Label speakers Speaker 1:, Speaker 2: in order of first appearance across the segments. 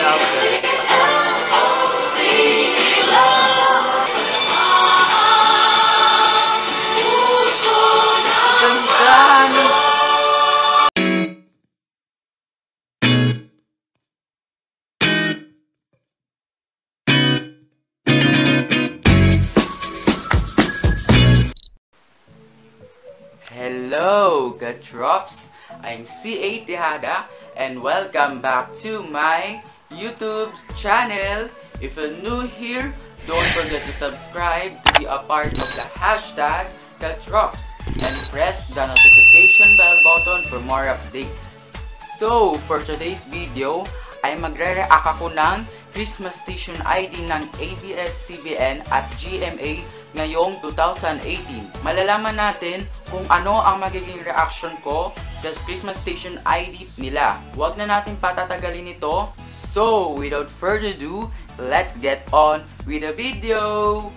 Speaker 1: louder. Ganda! Hello, Gatrops! I'm C.A. Tejada and welcome back to my YouTube channel. If you're new here, don't forget to subscribe to be a part of the hashtag Gatrops and press the notification bell button for more updates. So, for today's video, ay magre-react ako ng Christmas Station ID ng ABS-CBN at GMA ngayong 2018. Malalaman natin kung ano ang magiging reaction ko sa Christmas Station ID nila. Huwag na natin patatagalin ito. So, without further ado, let's get on with the video!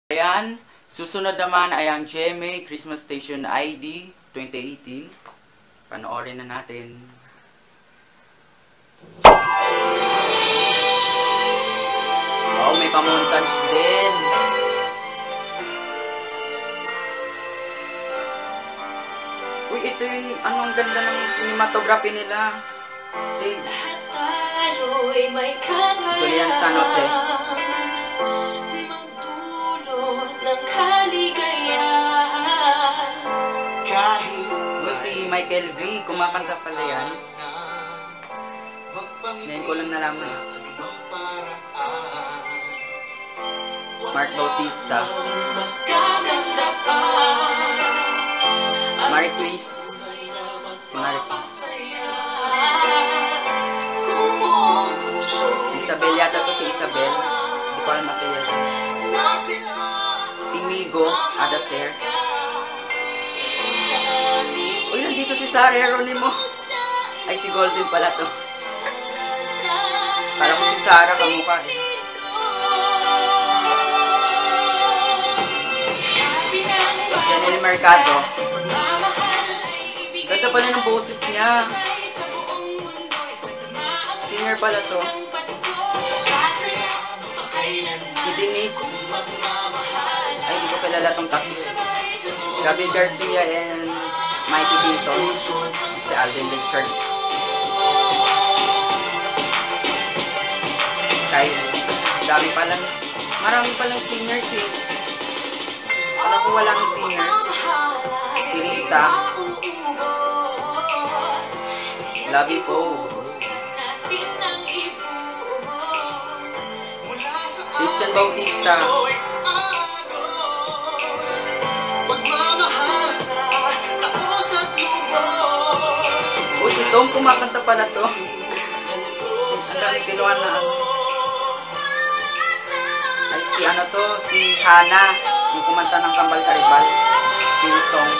Speaker 1: Ayan, susunod naman ay ang GMA Christmas Station ID 2018. Panoorin na natin. Oh, may pamontage din. Uy, ito yung ang ganda ng cinematography nila. Stig. Julian San Jose. O si Michael V. Kumakanta pala yan. Ngayon ko lang nalaman. Mark Bautista. Marie Chris. Si Marie Chris. Isabel yata to, si Isabel. Hindi ko alam mapilya. Si Migo Adaser. Uy, nandito si Sarah Geronimo. Ay, si Golden pala to. Para ko si Sarah kamukha eh. Janelle Mercado. Ganda pala ng boses niya. Singer pala to. Si Denise. Ay, hindi ko kilala tong tatlo. Gabi Garcia and Mikey Pintos. Si Alden Richards. Kylie. Dami palang, marami palang singers eh. Alam ko walang singers. Si Rita. Labi po. Christian Bautista. O si Tom, kumakanta pala to. Ang dami kinuha na ay si ano to, si Hana, yung kumanta ng Kambal Karibal, yung song.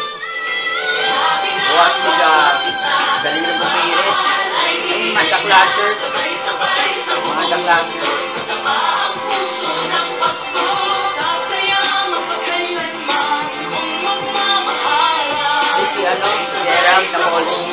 Speaker 1: Buwas diga, galing na bumirit. Ay, mga The Clashers. Mga The Clashers. Ay si ano, si Gerald Napolis.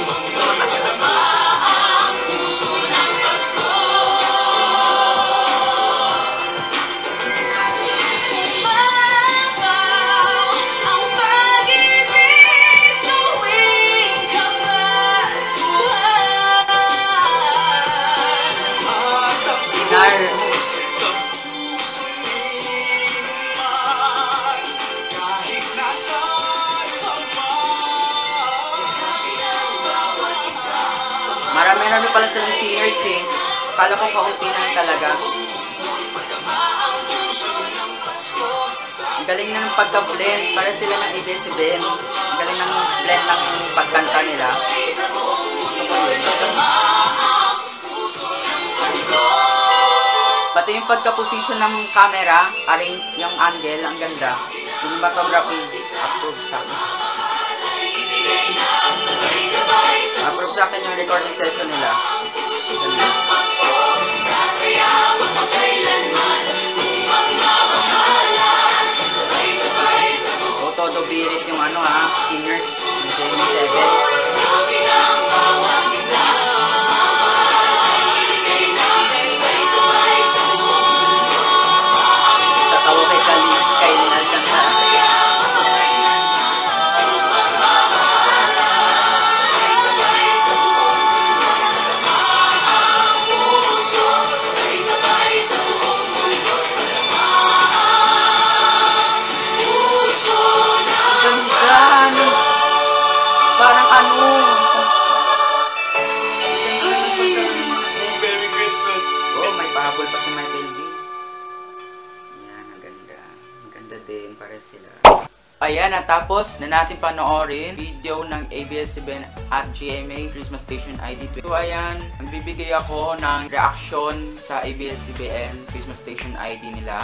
Speaker 1: Marami pala silang singers eh. Akala ko kaunti lang talaga. Ang galing na ng pagka-blend. Para sila ng ABS-CBN. Ang galing ng blend ng pagkanta nila. Gusto ko yun. Pati yung pagka-position ng camera, yung angle, ang ganda. Cinematography, approve sa akin. Approve sa akin yung recording session nila. Ganda. O, todo birit yung ano ha, singers, yung JB7. Tatawa kay Kailin Alcantara. Parang ano.
Speaker 2: Merry Christmas.
Speaker 1: Oh, may pahabol pa si Michael V. Yan, ang ganda. Ang ganda din, para sila. Ayan, natapos na natin panoorin video ng ABS-CBN at GMA Christmas Station ID 20. So ayan, magbibigay ako ng reaction sa ABS-CBN Christmas Station ID nila.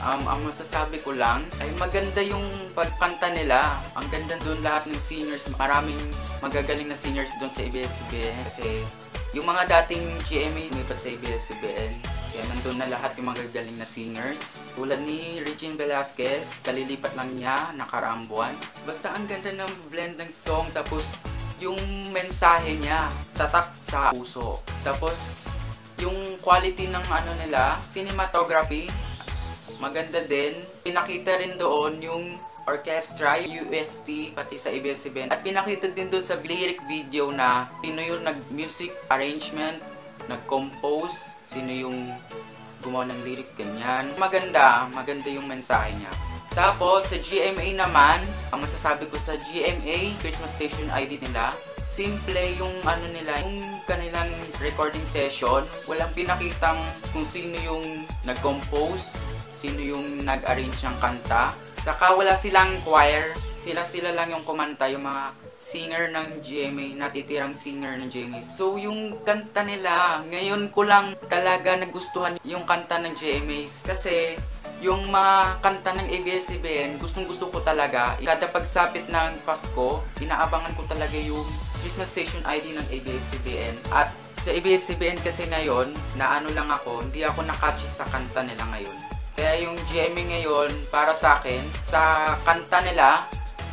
Speaker 1: Ang masasabi ko lang ay maganda yung pagkanta nila. Ang ganda doon lahat ng singers. Maraming magagaling na singers doon sa ABS-CBN. Kasi yung mga dating GMA lumipat sa ABS-CBN. Kaya nandun na lahat yung mga galing na singers. Tulad ni Regine Velasquez, kalilipat lang niya, nakaraang buwan. Basta ang ganda ng blend ng song, tapos yung mensahe niya, tatak sa puso. Tapos yung quality ng ano nila, cinematography, maganda din. Pinakita rin doon yung orchestra, UST, pati sa ABS-CBN. At pinakita din doon sa lyric video na sino yung nag-music arrangement, nag-compose, sino yung gumawa ng lyrics, ganyan. Maganda yung mensahe niya. Tapos, sa GMA naman, ang masasabi ko sa GMA, Christmas Station ID nila, simple yung ano nila, yung kanilang recording session. Walang pinakitang kung sino yung nag-compose, sino yung nag-arrange ng kanta. Saka wala silang choir, sila lang yung kumanta, yung mga singer ng GMA, natitirang singer ng GMA. So yung kanta nila, ngayon ko lang talaga nagustuhan yung kanta ng GMA. Kasi yung mga kanta ng ABS-CBN, gustong-gusto ko talaga. Kada pagsapit ng Pasko, inaabangan ko talaga yung Christmas Station ID ng ABS-CBN. At sa ABS-CBN kasi ngayon, na ano lang ako, hindi ako nakatch sa kanta nila ngayon. Kaya yung GMA ngayon, para sa akin, sa kanta nila,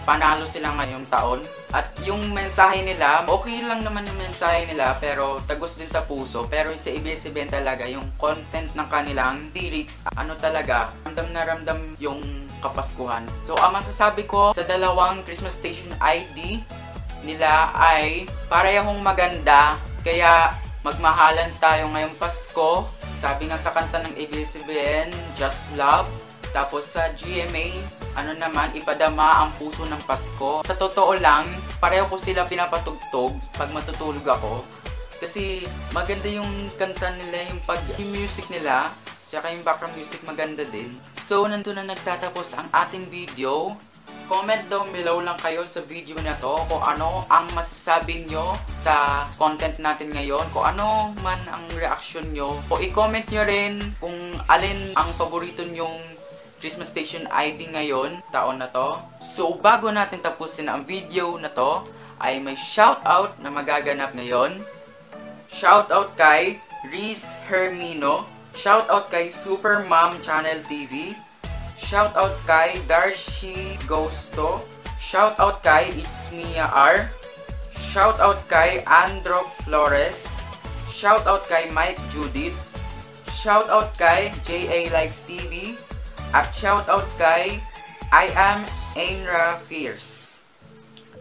Speaker 1: panalo sila ngayong taon. At yung mensahe nila, okay lang naman yung mensahe nila, pero tagos din sa puso. Pero sa ABS-CBN talaga, yung content ng kanilang lyrics, ano talaga, ramdam na ramdam yung Kapaskuhan. So, ang masasabi ko sa dalawang Christmas Station ID nila ay parehong maganda. Kaya magmahalan tayo ngayong Pasko. Sabi nga sa kanta ng ABS-CBN, Just Love. Tapos sa GMA, ano naman, ipadama ang puso ng Pasko. Sa totoo lang, pareho ko sila pinapatugtog pag matutulog ako. Kasi maganda yung kanta nila, yung music nila, tsaka yung background music maganda din. So, nandun na nagtatapos ang ating video. Comment down below lang kayo sa video na to kung ano ang masasabi nyo sa content natin ngayon, kung ano man ang reaction nyo. O i-comment nyo rin kung alin ang paborito nyong Christmas Station ID ngayon, taon na to. So bago natin tapusin ang video na to, ay may shoutout na magaganap ngayon. Shoutout kay Riz Hermino, shoutout kay Super Mom Channel TV, shoutout kay Darcy Gusto, shoutout kay It's Mia R, shoutout kay Andro Flores, shoutout kay Mike Judith, shoutout kay JA Live TV, at shoutout kay I Am Ainra Fierce.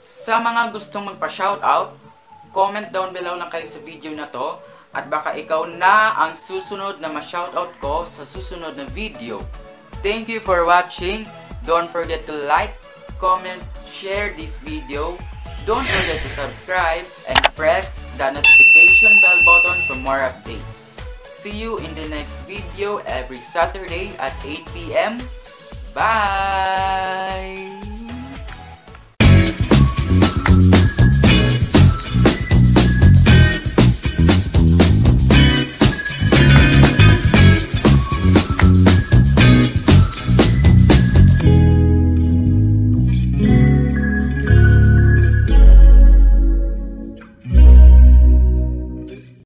Speaker 1: Sa mga gustong magpa-shoutout, comment down below lang kayo sa video na to, at baka ikaw na ang susunod na ma-shoutout ko sa susunod na video. Thank you for watching. Don't forget to like, comment, share this video. Don't forget to subscribe and press the notification bell button for more updates. See you in the next video every Saturday at 8 PM. Bye!